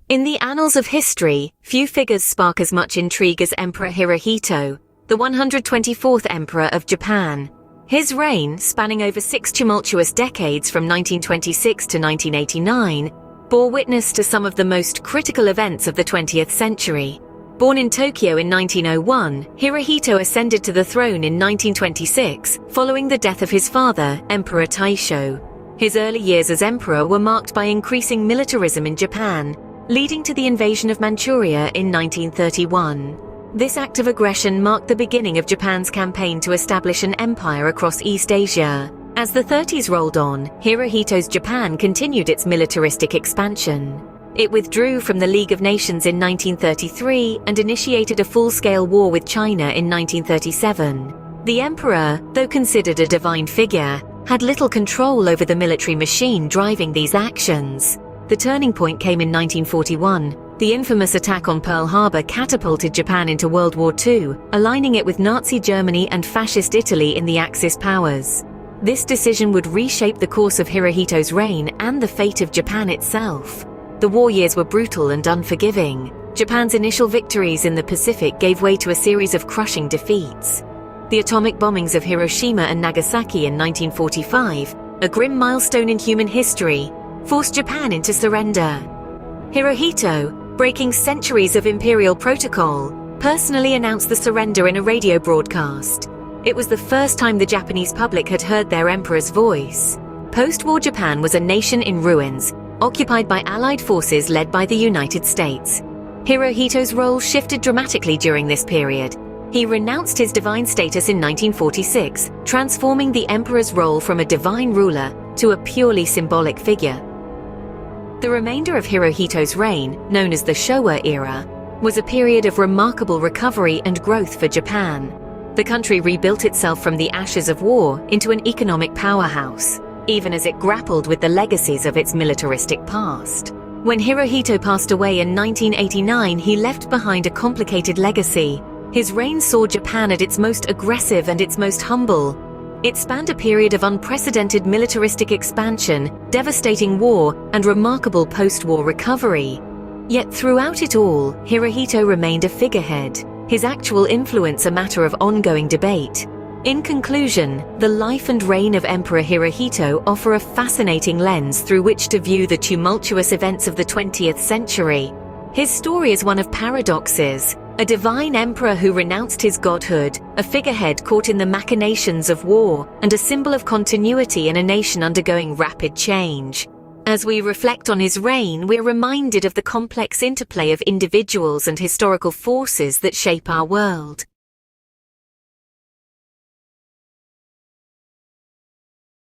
In the annals of history, few figures spark as much intrigue as Emperor Hirohito, the 124th Emperor of Japan. His reign, spanning over 6 tumultuous decades from 1926 to 1989, bore witness to some of the most critical events of the 20th century. Born in Tokyo in 1901, Hirohito ascended to the throne in 1926, following the death of his father, Emperor Taisho. His early years as emperor were marked by increasing militarism in Japan, leading to the invasion of Manchuria in 1931. This act of aggression marked the beginning of Japan's campaign to establish an empire across East Asia. As the 30s rolled on, Hirohito's Japan continued its militaristic expansion. It withdrew from the League of Nations in 1933 and initiated a full-scale war with China in 1937. The emperor, though considered a divine figure, had little control over the military machine driving these actions. The turning point came in 1941. The infamous attack on Pearl Harbor catapulted Japan into World War II, aligning it with Nazi Germany and Fascist Italy in the Axis powers. This decision would reshape the course of Hirohito's reign and the fate of Japan itself. The war years were brutal and unforgiving. Japan's initial victories in the Pacific gave way to a series of crushing defeats. The atomic bombings of Hiroshima and Nagasaki in 1945, a grim milestone in human history, forced Japan into surrender. Hirohito, breaking centuries of imperial protocol, personally announced the surrender in a radio broadcast. It was the first time the Japanese public had heard their emperor's voice. Post-war Japan was a nation in ruins, occupied by Allied forces led by the United States. Hirohito's role shifted dramatically during this period. He renounced his divine status in 1946, transforming the emperor's role from a divine ruler to a purely symbolic figure. The remainder of Hirohito's reign, known as the Showa era, was a period of remarkable recovery and growth for Japan. The country rebuilt itself from the ashes of war into an economic powerhouse, even as it grappled with the legacies of its militaristic past. When Hirohito passed away in 1989, he left behind a complicated legacy. His reign saw Japan at its most aggressive and its most humble. It spanned a period of unprecedented militaristic expansion, devastating war, and remarkable post-war recovery. Yet throughout it all, Hirohito remained a figurehead, his actual influence a matter of ongoing debate. In conclusion, the life and reign of Emperor Hirohito offer a fascinating lens through which to view the tumultuous events of the 20th century. His story is one of paradoxes: a divine emperor who renounced his godhood, a figurehead caught in the machinations of war, and a symbol of continuity in a nation undergoing rapid change. As we reflect on his reign, we're reminded of the complex interplay of individuals and historical forces that shape our world.